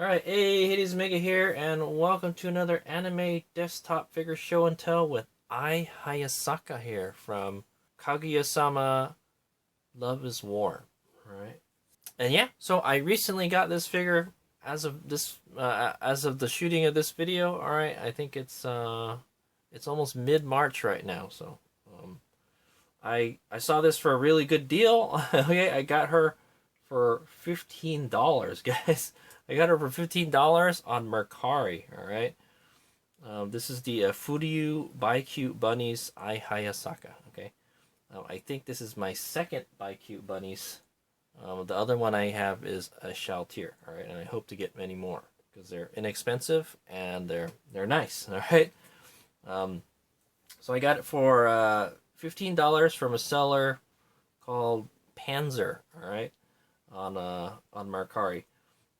Alright, hey, it is Mega here, and welcome to another anime desktop figure show and tell with Ai Hayasaka here from Kaguya-sama Love is War. Alright. And yeah, so I recently got this figure as of the shooting of this video. Alright, I think it's almost mid-March right now, so I saw this for a really good deal. Okay, I got her for $15, guys. I got her for $15 on Mercari. All right. This is the Furyu BiCute Bunnies Ai Hayasaka. Okay. I think this is my second BiCute Bunnies. The other one I have is a Shaltier. All right, and I hope to get many more because they're inexpensive and they're nice. All right. So I got it for $15 from a seller called Panzer. All right, on Mercari.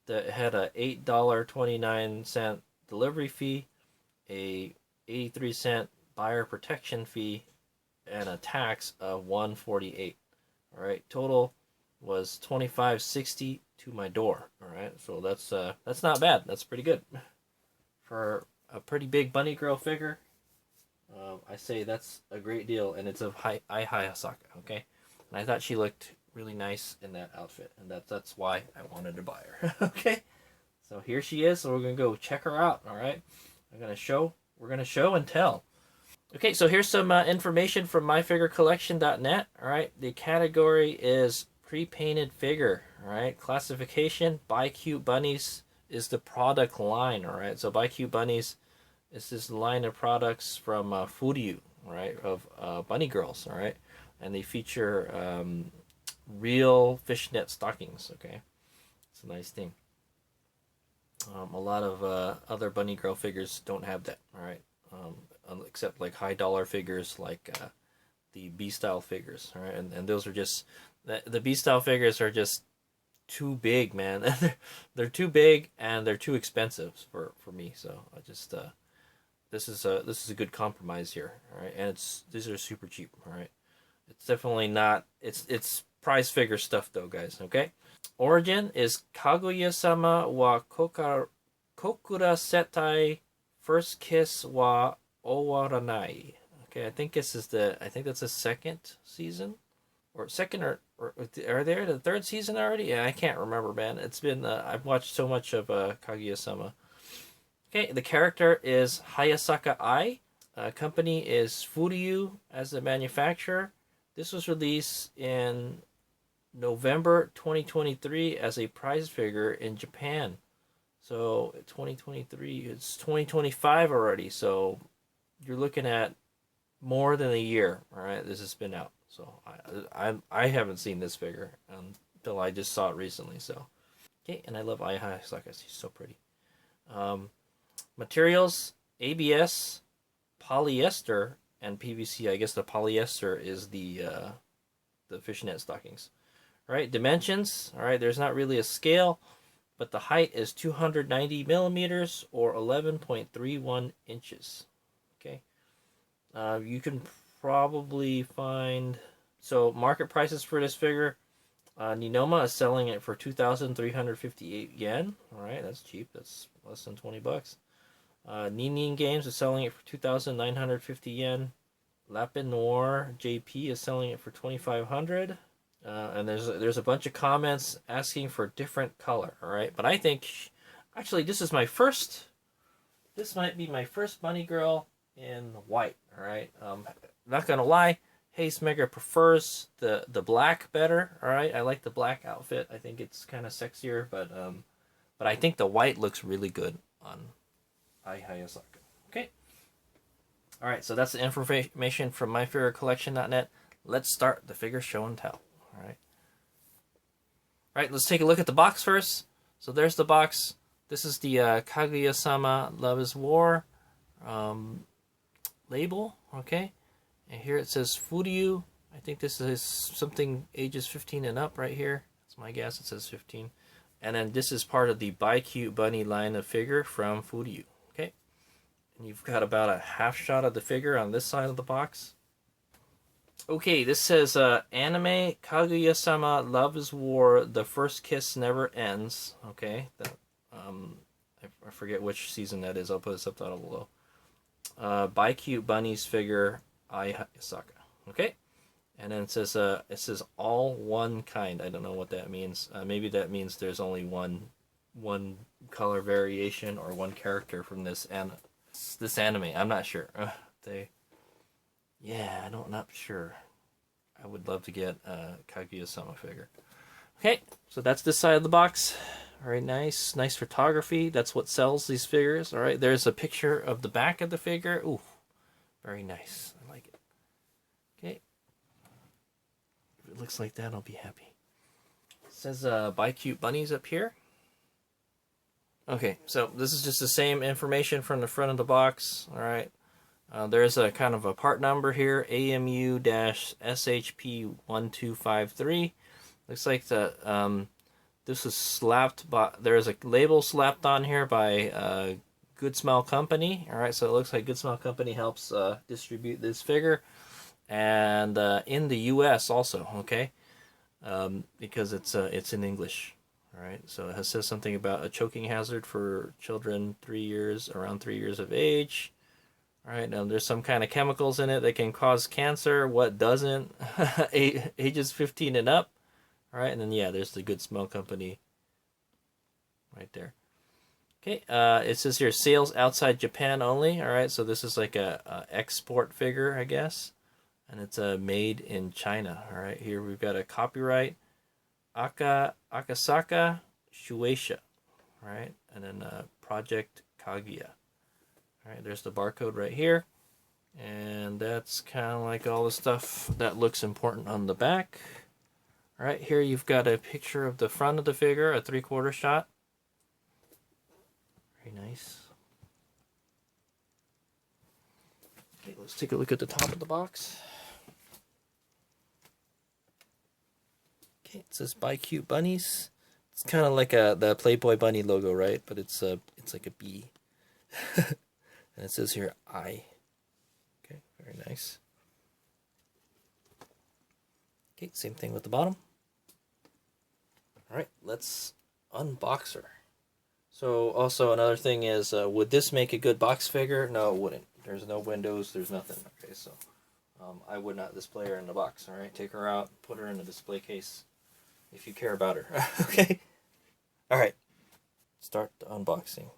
That had a $8.29 delivery fee, a 83-cent buyer protection fee, and a tax of $148. All right, total was $25.60 to my door. All right, so that's not bad. That's pretty good for a pretty big bunny girl figure. I say that's a great deal, and it's of Ai Hayasaka. Okay, and I thought she looked really nice in that outfit, and that's why I wanted to buy her. Okay, so here she is. So we're gonna go check her out. All right, we're gonna show and tell. Okay, so here's some information from myfigurecollection.net. All right, the category is pre-painted figure. All right, classification BiCute Bunnies is the product line. All right, so BiCute Bunnies is this line of products from Furyu, right, of bunny girls. All right, and they feature real fishnet stockings. Okay, it's a nice thing. A lot of other bunny girl figures don't have that. All right, except like high dollar figures like the B style figures. All right, and those are just the B style figures are just too big, man. They're too big and they're too expensive for me. So I just this is a good compromise here. All right, and these are super cheap. All right, it's definitely not. It's prize figure stuff though, guys. Okay. Origin is Kaguya-sama wa Kokura Setai First Kiss wa Owaranai. Okay, I think that's the second season, or second or are they the third season already? Yeah, I can't remember, man. It's been I've watched so much of Kaguya-sama. Okay, the character is Hayasaka Ai. Company is Furyu as the manufacturer. This was released in November 2023 as a prize figure in Japan. So 2023, it's 2025 already. So you're looking at more than a year. All right, this has been out. So I haven't seen this figure until I just saw it recently. So okay, and I love Ai Hayasaka. She's so pretty. Materials: ABS, polyester, and PVC. I guess the polyester is the fishnet stockings. All right, dimensions. All right, there's not really a scale, but the height is 290 millimeters or 11.31 inches. Okay, you can probably find market prices for this figure. Ninoma is selling it for 2,358 yen. All right, that's cheap. That's less than $20. Ninin Games is selling it for 2,950 yen. Lapin Noir JP is selling it for 2,500. And there's a bunch of comments asking for different color. All right, but I think actually this might be my first bunny girl in white. All right, not gonna lie, Haze Mega prefers the black better. All right, I like the black outfit. I think it's kind of sexier, but I think the white looks really good on Ai Hayasaka. Okay. All right, so that's the information from myfigurecollection.net. Let's start the figure show and tell. All right. All right, let's take a look at the box first. So there's the box. This is the Kaguya-sama Love is War label. Okay. And here it says Furyu. I think this is something ages 15 and up right here. That's my guess. It says 15. And then this is part of the BiCute Bunny line of figure from Furyu. Okay. And you've got about a half shot of the figure on this side of the box. Okay, this says anime Kaguya-sama Love is War, the first kiss never ends. Okay, I forget which season that is. I'll put a subtitle below. BiCute Bunnies figure Ai Hayasaka. Okay, and then it says all one kind. I don't know what that means. Maybe that means there's only one color variation or one character from this anime. I'm not sure. Not sure. I would love to get a Kaguya-sama figure. Okay, so that's this side of the box. Very nice photography. That's what sells these figures. All right, there's a picture of the back of the figure. Ooh, very nice. I like it. Okay, if it looks like that, I'll be happy. It says BiCute Bunnies up here. Okay, so this is just the same information from the front of the box. All right, there's a kind of a part number here, AMU-SHP1253. Looks like this is slapped by, there's a label slapped on here by Good Smell Company. All right, so it looks like Good Smell Company helps distribute this figure, and in the U.S. also. Okay, because it's in English. All right, so it says something about a choking hazard for children around 3 years of age. All right, now there's some kind of chemicals in it that can cause cancer. What doesn't? Ages 15 and up. All right, and then yeah, there's the Good Smell Company right there. Okay, it says here sales outside Japan only. All right, so this is like a export figure, I guess, and it's made in China. All right, here we've got a copyright Akasaka Shueisha, right? And then Project Kaguya. All right, there's the barcode right here, and that's kind of like all the stuff that looks important on the back. All right, here you've got a picture of the front of the figure, a 3/4 shot. Very nice. Okay, let's take a look at the top of the box. Okay, it says BiCute Bunnies. It's kind of like the Playboy Bunny logo, right? But it's like a bee. And it says here I. Okay, very nice. Okay, same thing with the bottom. All right, let's unbox her. So also another thing is, would this make a good box figure? No, it wouldn't. There's no windows, there's nothing. Okay, so I would not display her in the box. All right, take her out, put her in a display case if you care about her. Okay. All right, start the unboxing.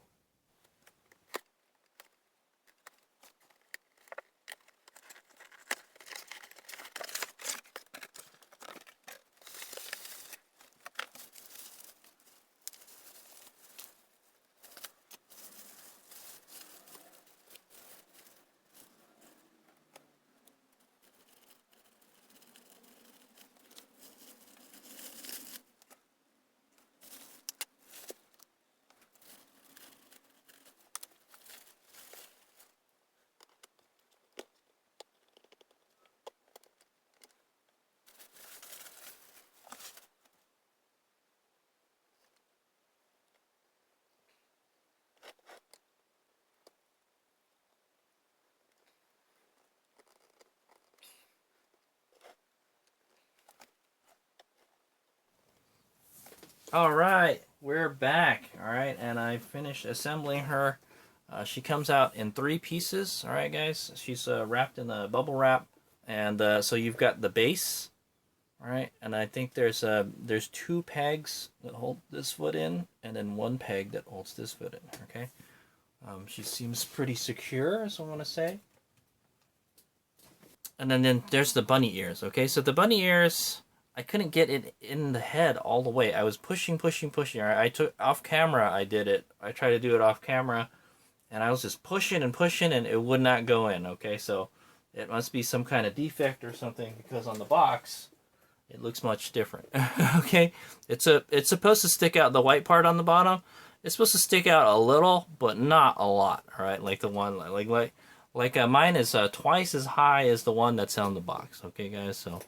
All right, we're back. All right, and I finished assembling her. She comes out in 3 pieces. All right, guys. She's wrapped in a bubble wrap, and so you've got the base. All right, and I think there's 2 pegs that hold this foot in, and then 1 peg that holds this foot in. Okay, she seems pretty secure, so I want to say. And then there's the bunny ears. Okay, so the bunny ears, I couldn't get it in the head all the way. I was pushing. All right, I took off camera. I did it. I tried to do it off camera, and I was just pushing, and it would not go in. Okay, so it must be some kind of defect or something, because on the box it looks much different. Okay, it's supposed to stick out, the white part on the bottom. It's supposed to stick out a little, but not a lot. All right, like the one like mine is twice as high as the one that's on the box. Okay, guys, so.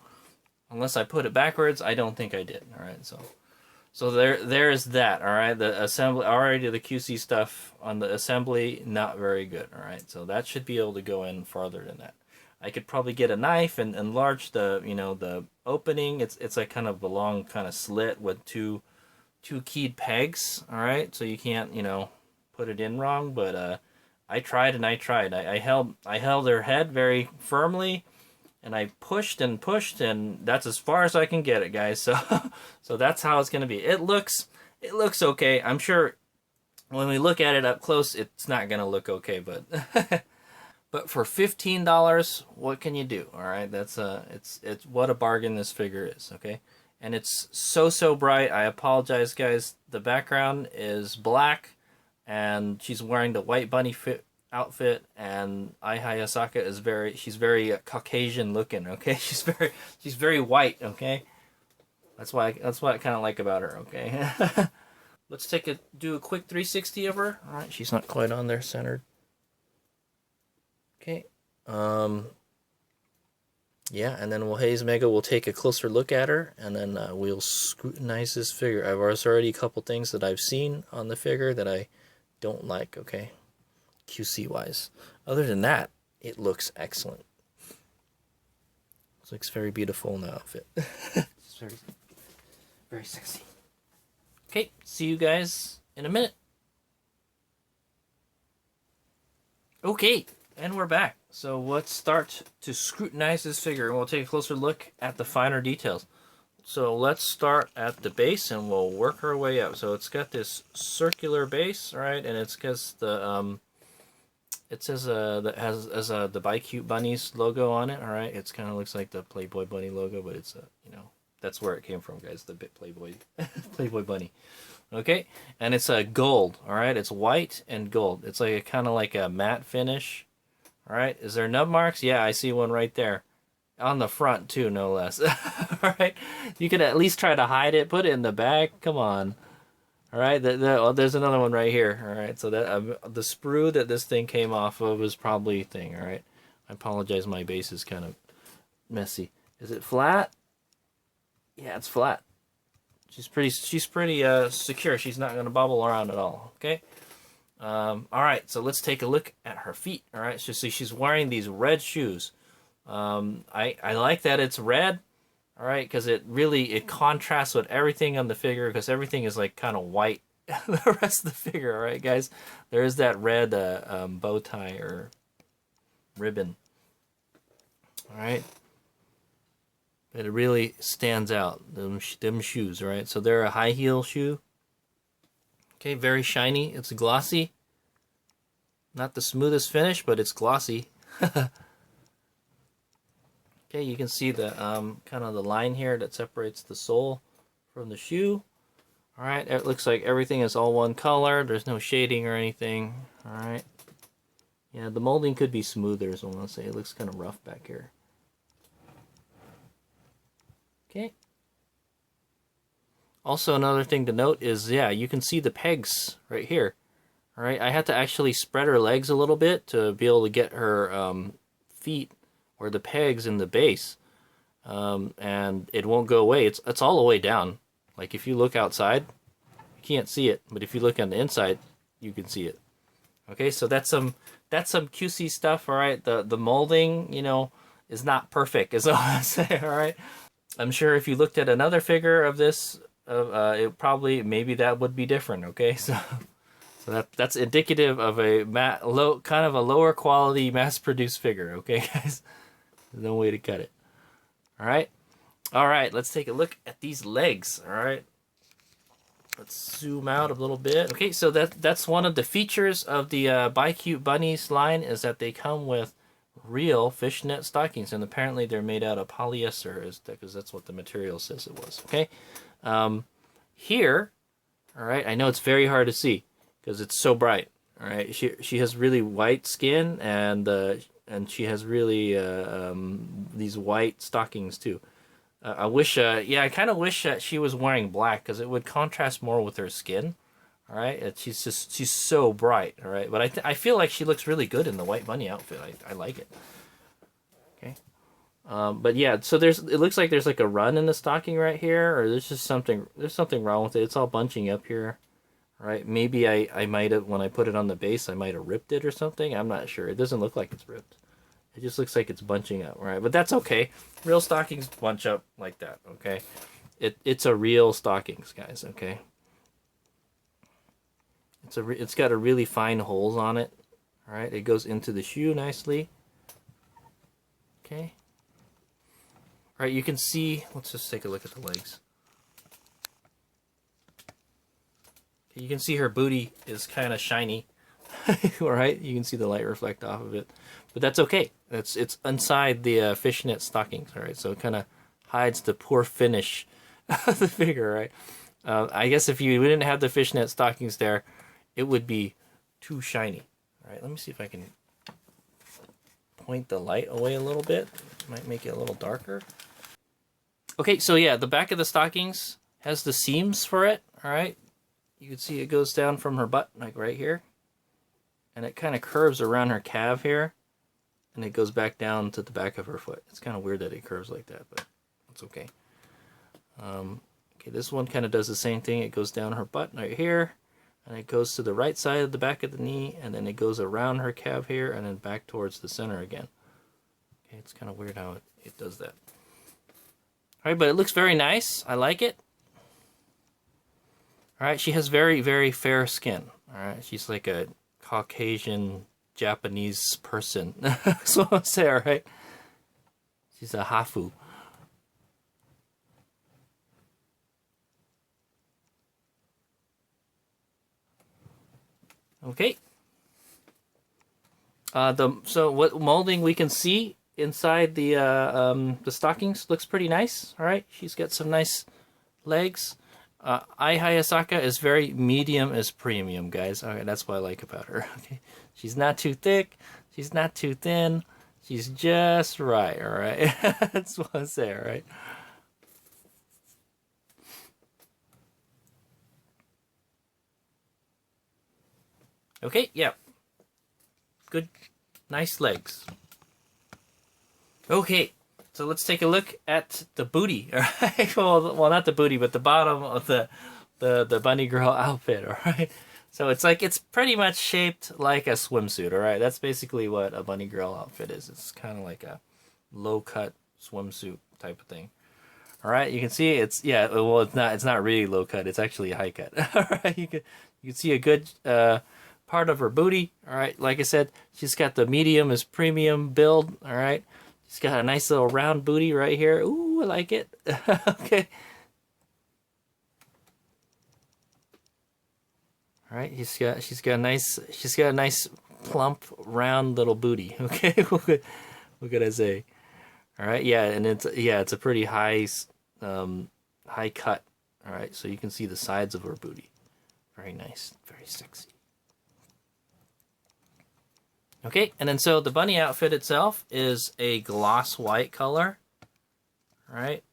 Unless I put it backwards, I don't think I did. All right, so there's that. All right, the assembly, already the QC stuff on the assembly, not very good. All right, so that should be able to go in farther than that. I could probably get a knife and enlarge the the opening. It's like kind of a long kind of slit with two two keyed pegs, all right, so you can't, you know, put it in wrong. But I tried and I tried. I held her head very firmly, and I pushed and pushed, and that's as far as I can get it, guys. So so that's how it's gonna be. It looks okay. I'm sure when we look at it up close, it's not gonna look okay, but but for $15, what can you do? All right, that's it's what a bargain this figure is. Okay, and it's so bright. I apologize, guys. The background is black, and she's wearing the white bunny outfit, and Ai Hayasaka is she's very Caucasian looking. Okay, she's very white. Okay, that's what I kind of like about her. Okay. Let's do a quick 360 of her. All right, she's not quite on there centered. Okay. Yeah, and then Mega will take a closer look at her, and then we'll scrutinize this figure. There's already a couple things that I've seen on the figure that I don't like, okay? QC wise. Other than that, it looks excellent. It looks very beautiful in the outfit. It's very sexy. Okay, see you guys in a minute. Okay, and we're back. So let's start to scrutinize this figure, and we'll take a closer look at the finer details. So let's start at the base, and we'll work our way up. So it's got this circular base, right? And it's got the it says that has the BiCute Bunnies logo on it. All right, it's kind of looks like the Playboy Bunny logo, but it's you know, that's where it came from, guys. The bit Playboy Bunny. Okay, and it's a gold. All right, it's white and gold. It's like a kind of like a matte finish. All right, is there nub marks? Yeah, I see one right there. On the front, too, no less. All right, you could at least try to hide it. Put it in the back. Come on. All right, there's another one right here. All right, so that the sprue that this thing came off of is probably a thing. All right, I apologize. My base is kind of messy. Is it flat? Yeah, it's flat. She's pretty secure. She's not going to bobble around at all. Okay. All right, so let's take a look at her feet. All right, so see, she's wearing these red shoes. I like that it's red. All right, because it contrasts with everything on the figure, because everything is like kind of white. The rest of the figure. All right, guys, there is that red bow tie or ribbon. All right, but it really stands out. Them shoes. All right, so they're a high heel shoe. Okay, very shiny. It's glossy. Not the smoothest finish, but it's glossy. Okay, you can see the kind of the line here that separates the sole from the shoe. All right, it looks like everything is all one color. There's no shading or anything. All right. Yeah, the molding could be smoother, is what I want to say. It looks kind of rough back here. Okay. Also, another thing to note is, yeah, you can see the pegs right here. All right, I had to actually spread her legs a little bit to be able to get her feet or the pegs in the base, and it won't go away. It's all the way down. Like if you look outside, you can't see it, but if you look on the inside, you can see it. Okay, so that's some QC stuff. All right, the molding, you know, is not perfect, is all I say. All right, I'm sure if you looked at another figure of this, it probably maybe that would be different. Okay, so that's indicative of a kind of a lower quality mass-produced figure. Okay, guys, there's no way to cut it. All right, let's take a look at these legs. All right, let's zoom out a little bit. Okay, so that's one of the features of the BiCute Bunnies line, is that they come with real fishnet stockings, and apparently they're made out of polyester, because that's what the material says it was. Okay, here, all right, I know it's very hard to see because it's so bright. All right, she has really white skin, and she has really these white stockings too. I wish, I kind of wish that she was wearing black, because it would contrast more with her skin. All right, she's so bright. All right, but I feel like she looks really good in the white bunny outfit. I like it. Okay, but yeah, so it looks like there's like a run in the stocking right here, or there's something wrong with it. It's all bunching up here. All right, maybe I might have, when I put it on the base, I might have ripped it or something. I'm not sure. It doesn't look like it's ripped. It just looks like it's bunching up, right? But that's okay. Real stockings bunch up like that, okay? It's a real stockings, guys, okay? It's got a really fine holes on it. All right, it goes into the shoe nicely. Okay. All right, you can see. Let's just take a look at the legs. Okay, you can see her booty is kind of shiny. All right, you can see the light reflect off of it, but that's okay. It's inside the fishnet stockings. All right, so it kind of hides the poor finish of the figure. Right. I guess if you didn't have the fishnet stockings there, it would be too shiny. All right, let me see if I can point the light away a little bit. Might make it a little darker. Okay, so yeah, the back of the stockings has the seams for it. All right, you can see it goes down from her butt, like right here. And it kind of curves around her calf here. And it goes back down to the back of her foot. It's kind of weird that it curves like that, but it's okay. Okay, this one kind of does the same thing. It goes down her butt right here. And it goes to the right side of the back of the knee. And then it goes around her calf here. And then back towards the center again. Okay, it's kind of weird how it does that. Alright, but it looks very nice. I like it. Alright, she has very, very fair skin. Alright, she's like a Caucasian Japanese person. That's what I'll say, alright? She's a hafu. Okay. So what molding we can see inside the stockings looks pretty nice. Alright, she's got some nice legs. Ai Hayasaka is very medium as premium, guys. Alright, that's what I like about her. Okay, she's not too thick, she's not too thin, she's just right, alright? That's what I say, alright? Okay, yeah. Good, nice legs. Okay. So let's take a look at the booty. All right. Well, not the booty, but the bottom of the bunny girl outfit. All right. So it's pretty much shaped like a swimsuit. All right. That's basically what a bunny girl outfit is. It's kind of like a low cut swimsuit type of thing. All right. You can see it's Well, it's not really low cut. It's actually a high cut. All right. You can see a good part of her booty. All right. Like I said, she's got the medium as premium build. All right. She's got a nice little round booty right here. Ooh, I like it. Okay. All right, she's got a nice plump round little booty. Okay, what could I say? All right, yeah, and it's a pretty high high cut. All right, so you can see the sides of her booty. Very nice, very sexy. Okay, and then so the bunny outfit itself is a gloss white color. All right,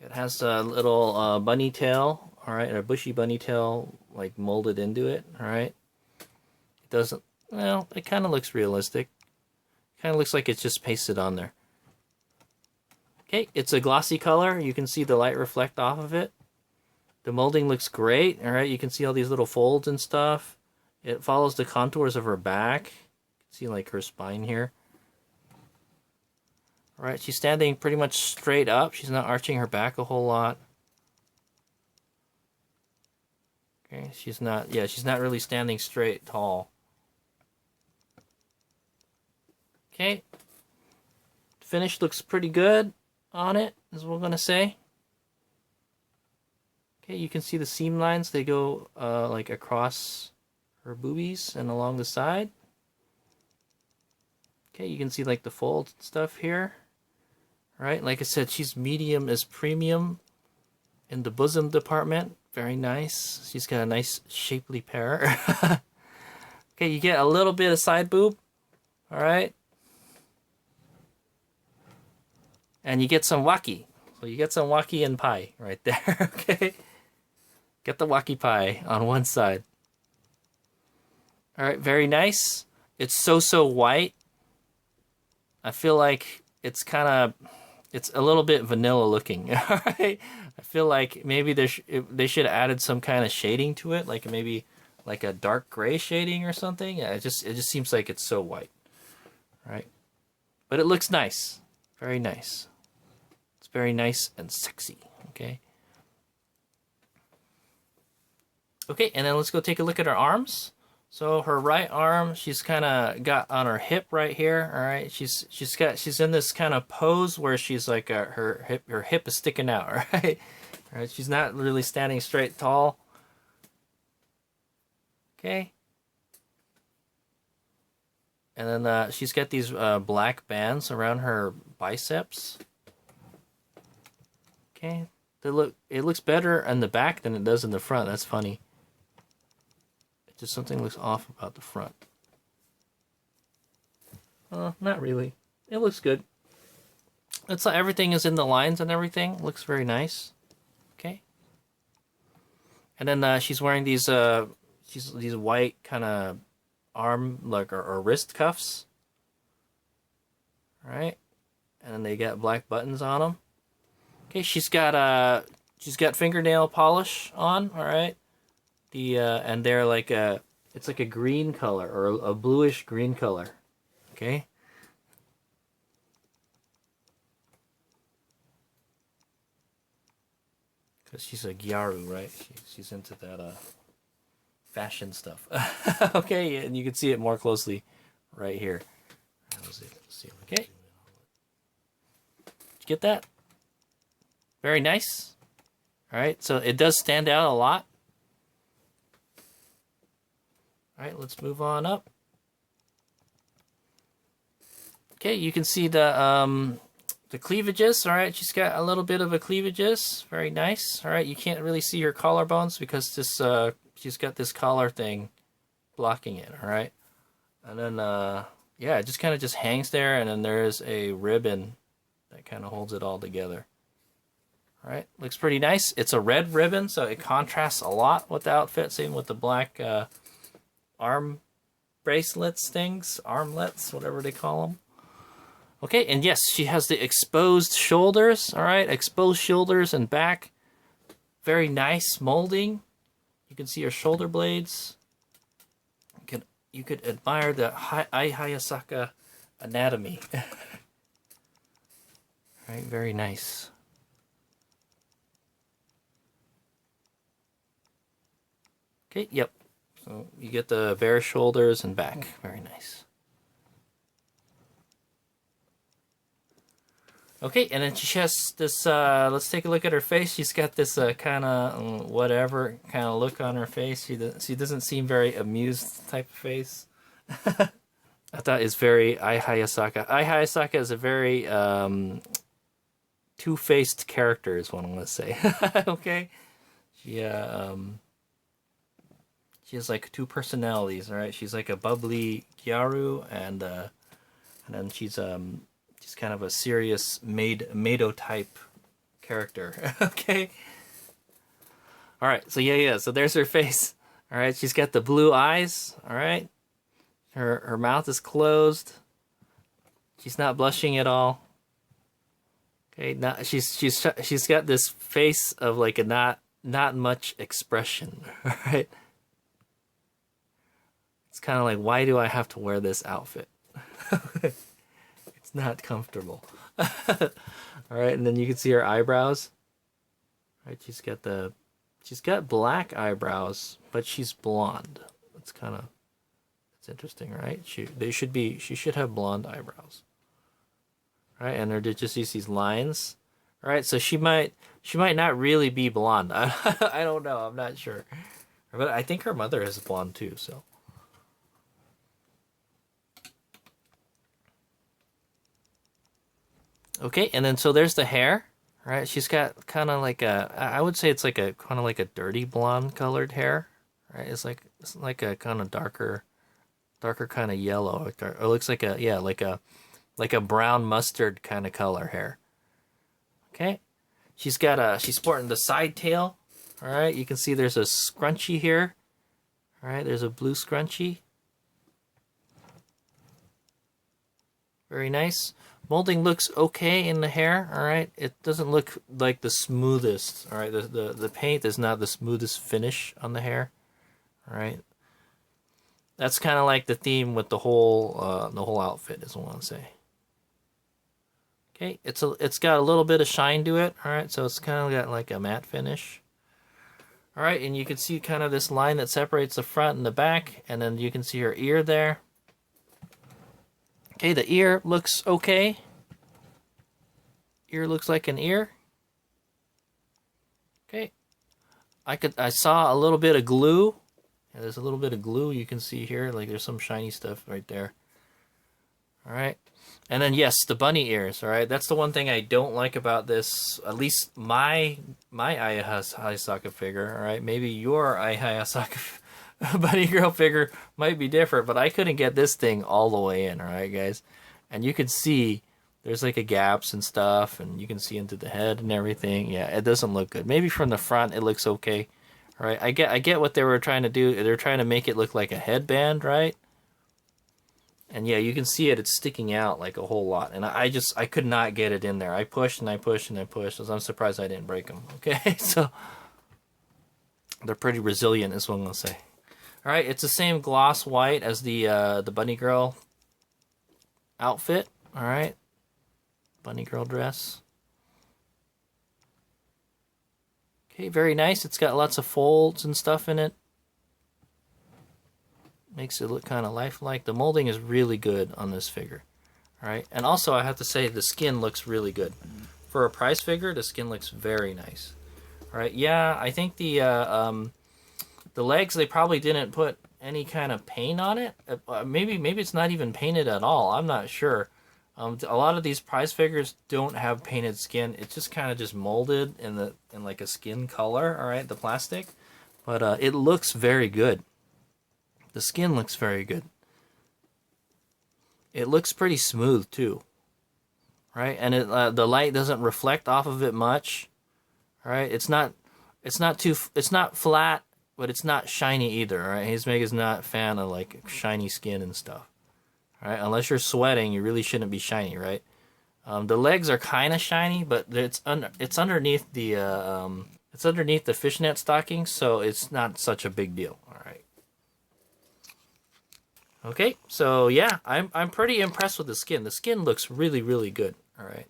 it has a little bunny tail. All right, a bushy bunny tail like molded into it. All right, it doesn't. Well, it kind of looks realistic. Kind of looks like it's just pasted on there. Okay, it's a glossy color. You can see the light reflect off of it. The molding looks great. All right, you can see all these little folds and stuff. It follows the contours of her back. See like her spine here. All right, she's standing pretty much straight up. She's not arching her back a whole lot. Okay, she's not really standing straight tall. Okay. Finish looks pretty good on it, is what we're gonna say. Okay, you can see the seam lines. They go like across her boobies and along the side. Okay, you can see like the folds and stuff here. All right, like I said, she's medium as premium in the bosom department. Very nice. She's got a nice shapely pair. Okay, you get a little bit of side boob. All right. And you get some waki. So you get some waki and pie right there. Okay. Get the waki pie on one side. All right, very nice. It's so white. I feel like it's a little bit vanilla looking. All right, I feel like maybe they should have added some kind of shading to it, like maybe like a dark gray shading or something. Yeah, it just seems like it's so white. All right, but it looks nice, very nice. It's very nice and sexy. Okay. Okay, and then let's go take a look at her arms. So her right arm, she's kind of got on her hip right here. All right, she's in this kind of pose where she's like her hip is sticking out. All right, all right. She's not really standing straight tall. Okay. And then she's got these black bands around her biceps. Okay. It looks better in the back than it does in the front. That's funny. It just something looks off about the front. Not really. It looks good. It's like everything is in the lines and everything. Looks very nice. Okay. And then she's wearing these these white kind of arm or wrist cuffs. All right. And then they got black buttons on them. Okay, she's got fingernail polish on, all right. And they're like it's like a green color or a bluish green color. Okay. Cuz she's a gyaru, right? She's into that fashion stuff. Okay, and you can see it more closely right here. Let's see. Okay. Did you get that? Very nice. All right, so it does stand out a lot. All right, let's move on up. Okay, you can see the cleavages. All right, she's got a little bit of a cleavages. Very nice. All right, you can't really see her collarbones because this she's got this collar thing blocking it. All right, and then yeah, it just kind of just hangs there, and then there's a ribbon that kind of holds it all together. All right, looks pretty nice. It's a red ribbon, so it contrasts a lot with the outfit. Same with the black arm bracelets things, armlets, whatever they call them. Okay, and yes, she has the exposed shoulders. All right, exposed shoulders and back. Very nice molding. You can see her shoulder blades. You could admire the Ai Hayasaka anatomy. All right, very nice. Okay, yep. So you get the bare shoulders and back. Very nice. Okay, and then she has this, let's take a look at her face. She's got this kind of whatever kind of look on her face. She doesn't seem very amused type of face. I thought it's very Ai Hayasaka. Ai Hayasaka is a very two-faced character is what I'm going to say. Okay? She has like two personalities, all right? She's like a bubbly gyaru, and then she's kind of a serious Mado type character. Okay. All right. So yeah. So there's her face. All right. She's got the blue eyes. All right. Her mouth is closed. She's not blushing at all. Okay. Now she's got this face of like a not much expression. All right. It's kind of like, why do I have to wear this outfit? It's not comfortable. All right, and then you can see her eyebrows. All right, she's got black eyebrows, but she's blonde. It's interesting, right? She should have blonde eyebrows. All right, and there just these lines. All right, so she might not really be blonde. I don't know. I'm not sure, but I think her mother is blonde too. So. Okay, and then so there's the hair, right? She's got kind of like I would say it's like a kind of like a dirty blonde colored hair, right? It's like a kind of darker kind of yellow. It looks like like a brown mustard kind of color hair. Okay, she's sporting the side tail. All right, you can see there's a scrunchie here. All right, there's a blue scrunchie. Very nice. Molding looks okay in the hair, all right? It doesn't look like the smoothest, all right? The paint is not the smoothest finish on the hair, all right? That's kind of like the theme with the whole outfit, is what I want to say. Okay, it's got a little bit of shine to it, all right? So it's kind of got like a matte finish. All right, and you can see kind of this line that separates the front and the back, and then you can see her ear there. Okay, the ear looks okay. Ear looks like an ear. Okay. I saw a little bit of glue. Yeah, there's a little bit of glue you can see here. Like there's some shiny stuff right there. All right. And then yes, the bunny ears. All right. That's the one thing I don't like about this. At least my Ai Hayasaka figure. All right. Maybe your Ai Hayasaka bunny girl figure might be different, but I couldn't get this thing all the way in. All right, guys. And you can see there's like a gaps and stuff, and you can see into the head and everything. Yeah, it doesn't look good. Maybe from the front it looks okay. All right, I get what they were trying to do. They're trying to make it look like a headband, right? And yeah, you can see it. It's sticking out like a whole lot. And I could not get it in there. I pushed and I pushed and I pushed. So I'm surprised I didn't break them. Okay, so they're pretty resilient is what I'm going to say. All right, it's the same gloss white as the bunny girl outfit. All right. Bunny girl dress. Okay, very nice. It's got lots of folds and stuff in it. Makes it look kind of lifelike. The molding is really good on this figure. All right, and also I have to say the skin looks really good. For a prize figure, the skin looks very nice. All right, yeah, I think the legs, they probably didn't put any kind of paint on it. Maybe it's not even painted at all. I'm not sure. A lot of these prize figures don't have painted skin. It's just kind of just molded in like a skin color, all right, the plastic. But it looks very good. The skin looks very good. It looks pretty smooth too, right? And the light doesn't reflect off of it much, all right? It's not flat, but it's not shiny either, all right? Hayasaka not a fan of like shiny skin and stuff. All right, unless you're sweating, you really shouldn't be shiny, right? The legs are kind of shiny, but it's underneath the fishnet stockings, so it's not such a big deal. All right. Okay, so yeah, I'm pretty impressed with the skin. The skin looks really, really good. All right.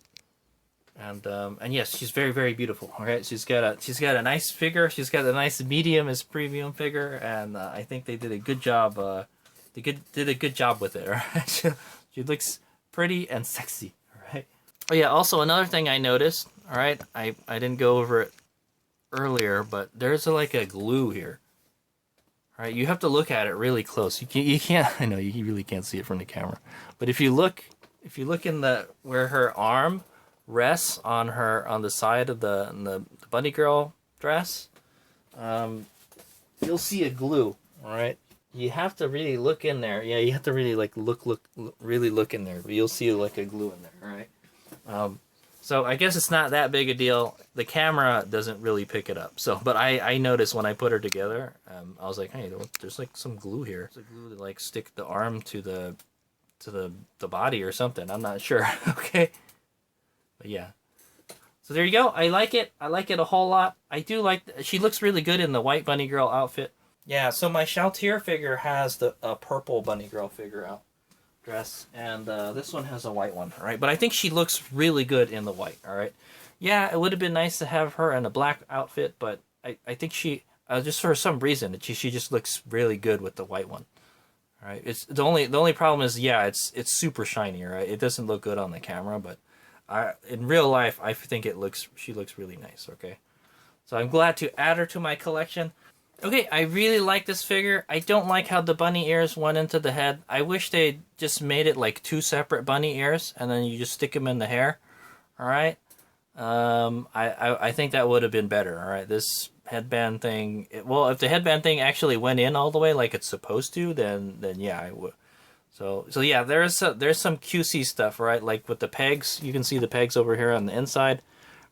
And yes, she's very, very beautiful. All right, she's got a nice figure. She's got a nice medium as premium figure, and I think they did a good job. They did a good job with it. All right, she looks pretty and sexy. All right. Oh yeah. Also, another thing I noticed. All right, I didn't go over it earlier, but there's like a glue here. All right, you have to look at it really close. You can't. I know you really can't see it from the camera, but if you look in where her arm rests on the side of the bunny girl dress, you'll see a glue. All right. You have to really look in there. Yeah, you have to really like really look in there. But you'll see like a glue in there, all right? So I guess it's not that big a deal. The camera doesn't really pick it up. So, but I noticed when I put her together, I was like, hey, there's like some glue here. It's a glue to like stick the arm to the body or something. I'm not sure. Okay, but yeah. So there you go. I like it. I like it a whole lot. I do like. She looks really good in the white bunny girl outfit. Yeah, so my Shoutier figure has the purple bunny girl figure out dress, and this one has a white one, all right? But I think she looks really good in the white, all right? Yeah, it would have been nice to have her in a black outfit, but I think she, just for some reason, she just looks really good with the white one, all right? It's the only problem is, yeah, it's super shiny, all right? It doesn't look good on the camera, but in real life, I think she looks really nice, okay? So I'm glad to add her to my collection. Okay, I really like this figure. I don't like how the bunny ears went into the head. I wish they just made it like two separate bunny ears, and then you just stick them in the hair. All right. I think that would have been better. All right. This headband thing. Well, if the headband thing actually went in all the way like it's supposed to, then yeah, I would. So yeah, there's some QC stuff, right? Like with the pegs, you can see the pegs over here on the inside.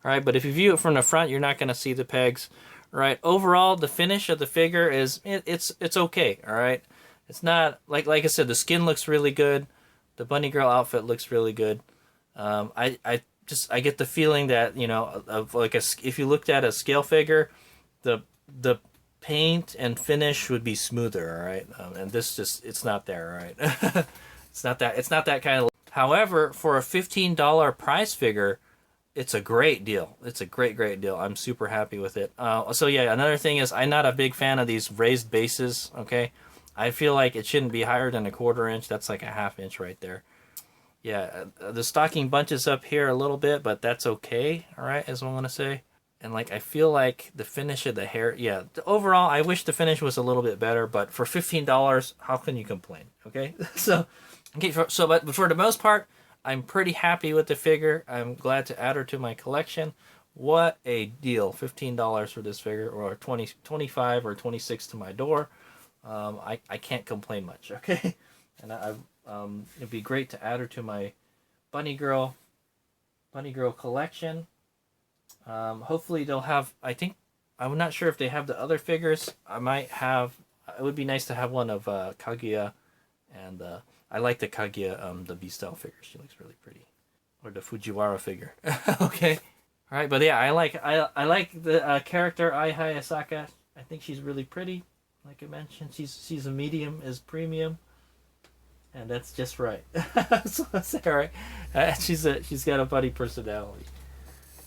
All right, but if you view it from the front, you're not going to see the pegs. Right. Overall, the finish of the figure is it's okay. All right. It's not like I said, the skin looks really good. The bunny girl outfit looks really good. I get the feeling that, you know, of like if you looked at a scale figure, the paint and finish would be smoother. All right. And this it's not there. All right. It's not that kind of. However, for a $15 prize figure, it's a great deal. It's a great deal. I'm super happy with it. So yeah, another thing is I'm not a big fan of these raised bases. Okay, I feel like it shouldn't be higher than a 1/4 inch. That's like a 1/2 inch right there. Yeah, the stocking bunches up here a little bit, but that's okay. All right, is what I'm gonna say. And like I feel like the finish of the hair, yeah. Overall, I wish the finish was a little bit better, but for $15, how can you complain? Okay, so okay, but for the most part, I'm pretty happy with the figure. I'm glad to add her to my collection. What a deal! $15 for this figure, or 25 or 26 to my door. I can't complain much. Okay, and it'd be great to add her to my bunny girl collection. Hopefully they'll have, I think, I'm not sure if they have the other figures. I might have, it would be nice to have one of Kaguya, and I like the Kaguya, the B-style figure. She looks really pretty. Or the Fujiwara figure. Okay. All right, but yeah, I like the character Ai Hayasaka. I think she's really pretty. Like I mentioned, she's a medium is premium. And that's just right. So that's all right. She's got a funny personality.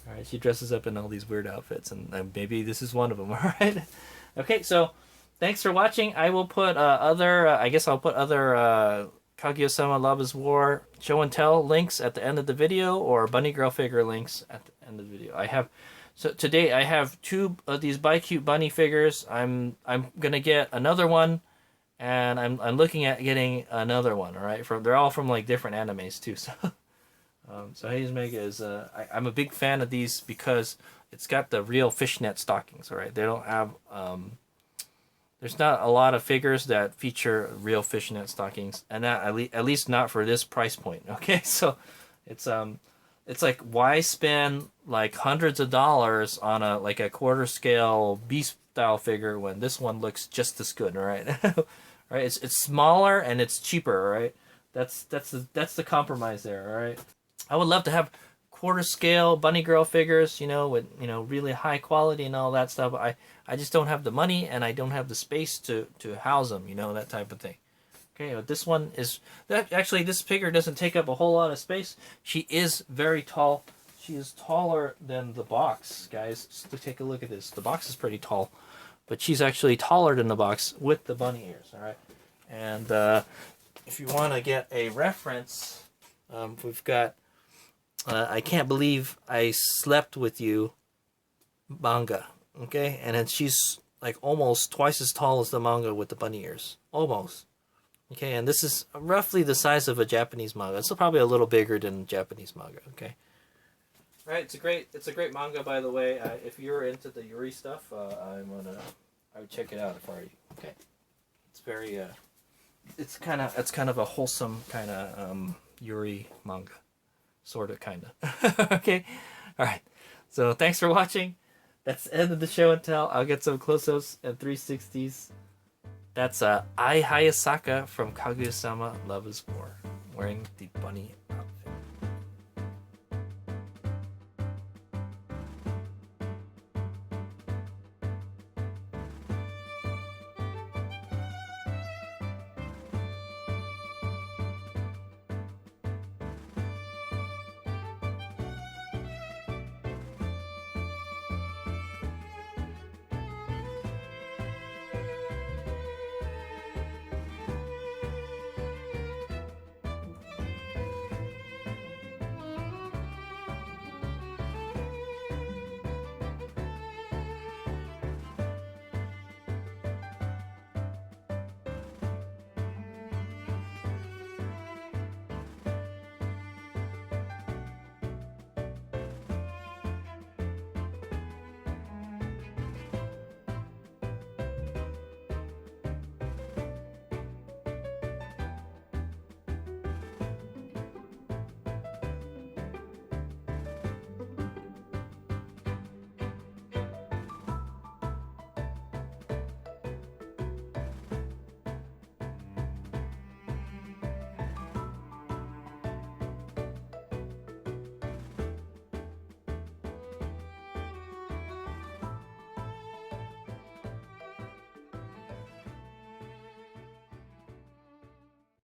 All right, she dresses up in all these weird outfits, and maybe this is one of them. All right. Okay, so thanks for watching. I will put I guess I'll put other Kaguya-sama Love is War show and tell links at the end of the video, or bunny girl figure links at the end of the video. Today I have 2 of these BiCute bunny figures. I'm gonna get another one, and I'm looking at getting another one. All right, they're all from like different animes too. So. So Hayes Mega is I'm a big fan of these because it's got the real fishnet stockings. All right, they don't have there's not a lot of figures that feature real fishnet stockings, and that at least not for this price point. Okay, so it's like, why spend like hundreds of dollars on a 1/4 scale B style figure when this one looks just as good? All right, right? It's smaller and it's cheaper. All right, that's the compromise there. All right. I would love to have 1/4 scale bunny girl figures, with really high quality and all that stuff. I just don't have the money, and I don't have the space to house them, that type of thing. Okay, but this one is actually, this figure doesn't take up a whole lot of space. She is very tall. She is taller than the box, guys. Just to take a look at this, the box is pretty tall, but she's actually taller than the box with the bunny ears. All right, and if you want to get a reference, we've got. I Can't Believe I Slept With You manga, okay? And then she's like almost twice as tall as the manga with the bunny ears. Almost. Okay, and this is roughly the size of a Japanese manga. It's probably a little bigger than Japanese manga, okay? Right, it's a great manga, by the way. If you're into the Yuri stuff, I would check it out if I were you. Okay. It's very it's kind of a wholesome kind of Yuri manga. Sort of, kind of. Okay. All right. So thanks for watching. That's the end of the show and tell. I'll get some close-ups and 360s. That's Ai Hayasaka from Kaguya-sama Love is War, wearing the bunny outfit.